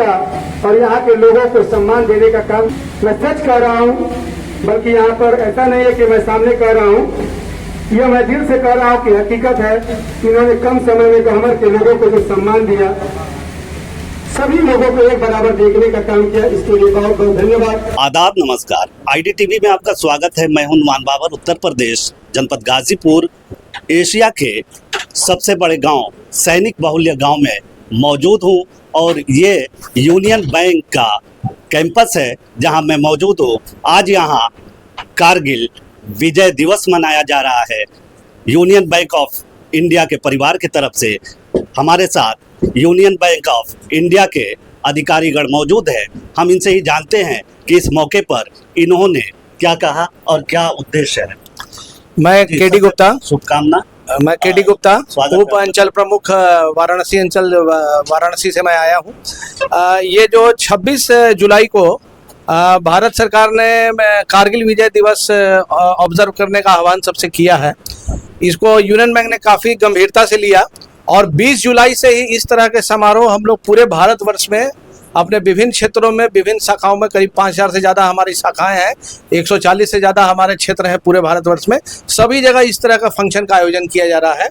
का और यहाँ के लोगों को सम्मान देने का काम मैं सच कह रहा हूँ, बल्कि यहाँ पर ऐसा नहीं है कि मैं सामने कह रहा हूँ, यह मैं दिल से कह रहा हूँ कि हकीकत है कि इन्होंने कम समय में गहमर के लोगों को जो सम्मान दिया, सभी लोगों को एक बराबर देखने का काम किया, इसके लिए बहुत बहुत धन्यवाद। आदाब, नमस्कार। IDTV में आपका स्वागत है। मैं हूं नुमान बाबर, उत्तर प्रदेश, जनपद गाजीपुर, एशिया के सबसे बड़े गांव सैनिक बाहुल्य गांव में मौजूद हूं और ये यूनियन बैंक का कैंपस है जहां मैं मौजूद हूं। आज यहां कारगिल विजय दिवस मनाया जा रहा है। यूनियन बैंक ऑफ इंडिया के परिवार की तरफ से हमारे साथ यूनियन बैंक ऑफ इंडिया के अधिकारीगण मौजूद हैं। हम इनसे ही जानते हैं कि इस मौके पर इन्होंने क्या कहा और क्या उद्देश्य है। मैं केडी गुप्ता, शुभकामना। मैं केडी गुप्ता, उप है। अंचल प्रमुख वाराणसी अंचल, वाराणसी से मैं आया हूँ। ये जो 26 जुलाई को भारत सरकार ने कारगिल विजय दिवस ऑब्जर्व करने का आह्वान सबसे किया है, इसको यूनियन बैंक ने काफ़ी गंभीरता से लिया और 20 जुलाई से ही इस तरह के समारोह हम लोग पूरे भारतवर्ष में अपने विभिन्न क्षेत्रों में, विभिन्न शाखाओं में, करीब 5000 से ज़्यादा हमारी शाखाएं हैं, 140 से ज़्यादा हमारे क्षेत्र हैं पूरे भारतवर्ष में। सभी जगह इस तरह का फंक्शन का आयोजन किया जा रहा है।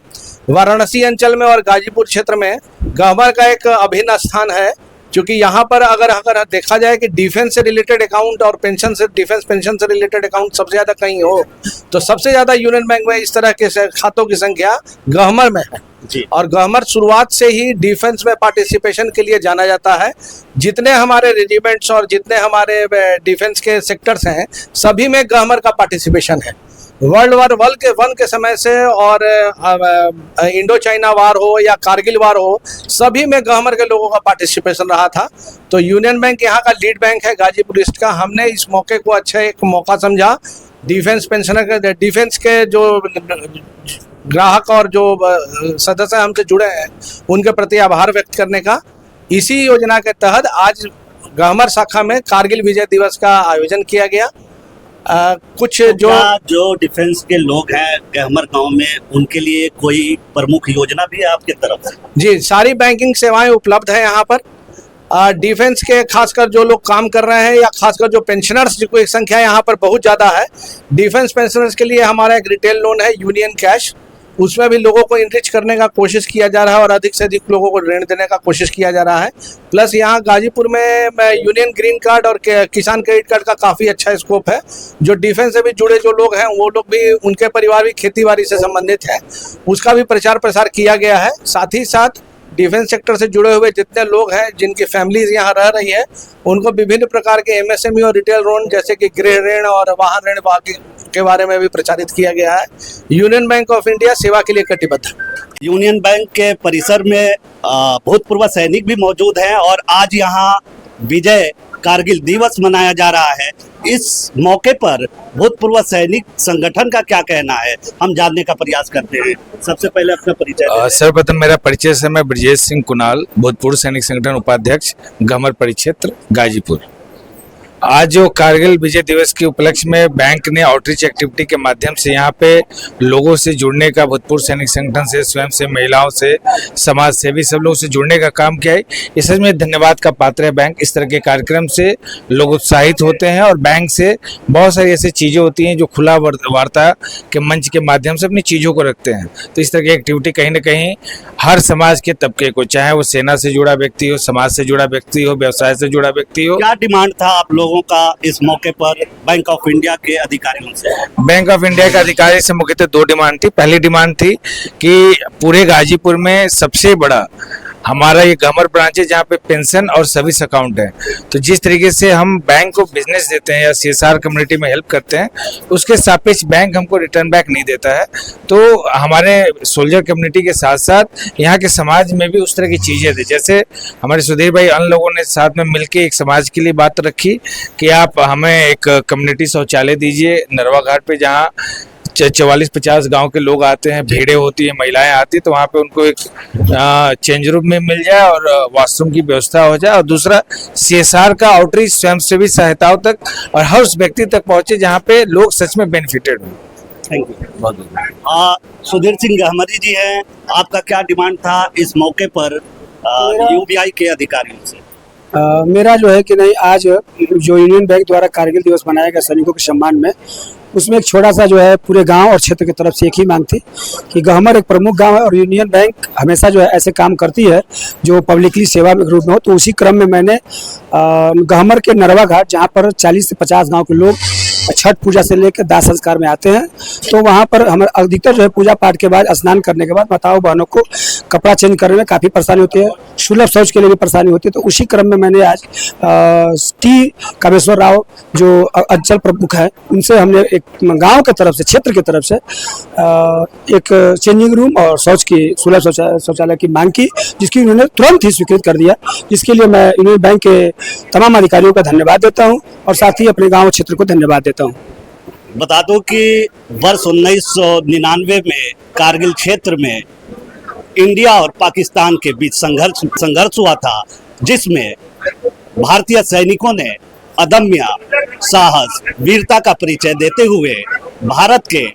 वाराणसी अंचल में और गाजीपुर क्षेत्र में गहमर का एक अभिन्न स्थान है, क्योंकि यहाँ पर अगर देखा जाए कि डिफेंस से रिलेटेड अकाउंट और पेंशन से, डिफेंस पेंशन से रिलेटेड अकाउंट सबसे ज़्यादा कहीं हो तो सबसे ज़्यादा यूनियन बैंक में इस तरह के खातों की संख्या गहमर में है जी। और गहमर शुरुआत से ही डिफेंस में पार्टिसिपेशन के लिए जाना जाता है। जितने हमारे रेजिमेंट्स और जितने हमारे डिफेंस के सेक्टर्स हैं, सभी में गहमर का पार्टिसिपेशन है। वर्ल्ड वार वन के समय से और इंडो चाइना वार हो या कारगिल वार हो, सभी में गहमर के लोगों का पार्टिसिपेशन रहा था। तो यूनियन बैंक यहाँ का लीड बैंक है गाजीपुर ईस्ट का। हमने इस मौके को अच्छा एक मौका समझा डिफेंस पेंशनर के, डिफेंस के जो ग्राहक और जो सदस्य हमसे जुड़े हैं उनके प्रति आभार व्यक्त करने का। इसी योजना के तहत आज गहमर शाखा में कारगिल विजय दिवस का आयोजन किया गया। कुछ जो डिफेंस के लोग हैं गहमर गांव में, उनके लिए कोई प्रमुख योजना भी है आपके तरफ से? जी, सारी बैंकिंग सेवाएं उपलब्ध है यहाँ पर। डिफेंस के खासकर जो लोग काम कर रहे हैं या खासकर जो पेंशनर्स की संख्या यहाँ पर बहुत ज़्यादा है, डिफेंस पेंशनर्स के लिए हमारा एक रिटेल लोन है यूनियन कैश, उसमें भी लोगों को इनरिच करने का कोशिश किया जा रहा है और अधिक से अधिक लोगों को ऋण देने का कोशिश किया जा रहा है। प्लस यहाँ गाजीपुर में यूनियन ग्रीन कार्ड और किसान क्रेडिट कार्ड का काफ़ी अच्छा स्कोप है। जो डिफेंस से भी जुड़े जो लोग हैं वो लोग भी, उनके परिवार भी खेती बाड़ी से संबंधित है, उसका भी प्रचार प्रसार किया गया है। साथ ही साथ डिफेंस सेक्टर से जुड़े हुए जितने लोग हैं जिनकी फैमिलीज यहाँ रह रही है, उनको विभिन्न प्रकार के MSME और रिटेल लोन जैसे कि गृह ऋण और वाहन ऋण के बारे में भी प्रचारित किया गया है। यूनियन बैंक ऑफ इंडिया सेवा के लिए कटिबद्ध है। यूनियन बैंक के परिसर में भूतपूर्व सैनिक भी मौजूद हैं और आज यहाँ विजय कारगिल दिवस मनाया जा रहा है। इस मौके पर भूतपूर्व सैनिक संगठन का क्या कहना है, हम जानने का प्रयास करते हैं। सबसे पहले अपना परिचय। सर्वप्रथम मेरा परिचय से, मैं ब्रजेश सिंह कुणाल, भूतपूर्व सैनिक संगठन उपाध्यक्ष, गहमर परिक्षेत्र, गाजीपुर। आज जो कारगिल विजय दिवस के उपलक्ष्य में बैंक ने आउटरीच एक्टिविटी के माध्यम से यहाँ पे लोगों से जुड़ने का, भूतपूर्व सैनिक संगठन से, स्वयं से, महिलाओं से, समाज सेवी सब लोगों से जुड़ने का काम किया है। इस सच में धन्यवाद का पात्र है बैंक। इस तरह के कार्यक्रम से लोग उत्साहित होते हैं और बैंक से बहुत सारी ऐसी चीज़ें होती हैं जो खुला वार्ता के मंच के माध्यम से अपनी चीज़ों को रखते हैं। तो इस तरह की एक्टिविटी कहीं ना कहीं हर समाज के तबके को, चाहे वो सेना से जुड़ा व्यक्ति हो, समाज से जुड़ा व्यक्ति हो, व्यवसाय से जुड़ा व्यक्ति हो। क्या डिमांड था आप लोगों का इस मौके पर बैंक ऑफ इंडिया के अधिकारियों से? बैंक ऑफ इंडिया के अधिकारी से मुख्यतः दो डिमांड थी। पहली डिमांड थी कि पूरे गाजीपुर में सबसे बड़ा हमारा ये गहमर ब्रांच है जहाँ पे पेंशन और सर्विस अकाउंट है। तो जिस तरीके से हम बैंक को बिजनेस देते हैं या CSR कम्युनिटी में हेल्प करते हैं, उसके सापेक्ष बैंक हमको रिटर्न बैक नहीं देता है। तो हमारे सोल्जर कम्युनिटी के साथ साथ यहाँ के समाज में भी उस तरह की चीज़ें थी। जैसे हमारे सुधीर भाई अन्य लोगों ने साथ में मिलकर एक समाज के लिए बात रखी कि आप हमें एक कम्युनिटी शौचालय दीजिए नरवा घाट पे, जहाँ 44-50 गांव के लोग आते हैं, भीड़ें होती है, महिलाएं आती है, तो वहाँ पे उनको एक चेंज रूम में मिल जाए और वॉशरूम की व्यवस्था हो जाए। और दूसरा CSR का आउटरीच स्वयंसेवी सहायताओं तक और हर उस व्यक्ति तक पहुंचे जहाँ पे लोग सच में बेनिफिटेड हो। थैंक यू बहुत बहुत। सुधीर सिंह गहमरी जी हैं, आपका क्या डिमांड था इस मौके पर UBI के अधिकारियों से? मेरा जो है कि नहीं, आज जो यूनियन बैंक द्वारा कारगिल दिवस मनाया गया सैनिकों के सम्मान में, उसमें एक छोटा सा जो है पूरे गांव और क्षेत्र की तरफ से एक ही मांग थी कि गहमर एक प्रमुख गांव है और यूनियन बैंक हमेशा जो है ऐसे काम करती है जो पब्लिकली सेवा में रूप में हो। तो उसी क्रम में मैंने गहमर के नरवा घाट, जहां पर 40 से 50 गांव के लोग छठ पूजा से लेकर दाह संस्कार में आते हैं, तो वहाँ पर हम अधिकतर जो है पूजा पाठ के बाद, स्नान करने के बाद माताओं बहनों को कपड़ा चेंज करने में काफ़ी परेशानी होती है, सुलभ शौच के लिए भी परेशानी होती है। तो उसी क्रम में मैंने आज टी कामेश्वर राव जो अंचल प्रमुख है, उनसे हमने एक गांव के तरफ से, क्षेत्र की तरफ से एक चेंजिंग रूम और शौच की, सुलभ शौचालय की मांग की, जिसकी उन्होंने तुरंत ही स्वीकृत कर दिया। जिसके लिए मैं यूनियन बैंक के तमाम अधिकारियों का धन्यवाद देता हूँ और साथ ही अपने गाँव क्षेत्र को धन्यवाद देता हूँ। बता दूं कि वर्ष 1999 में कारगिल क्षेत्र में इंडिया और पाकिस्तान के बीच संघर्ष हुआ था, जिसमें भारतीय सैनिकों ने अदम्य साहस, वीरता का परिचय देते हुए भारत के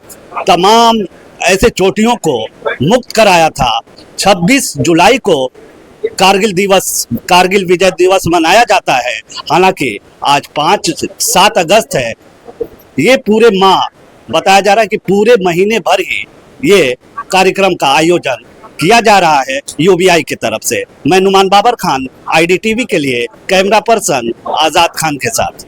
तमाम ऐसे चोटियों को मुक्त कराया था। 26 जुलाई को कारगिल विजय दिवस मनाया जाता है। हालांकि आज 7 अगस्त है। ये पूरे माह बताया जा रहा है कि पूरे महीने भर ही ये कार्यक्रम का आयोजन किया जा रहा है यूबीआई की तरफ से। मैं नुमान बाबर खान, आईडीटीवी के लिए कैमरा पर्सन आजाद खान के साथ।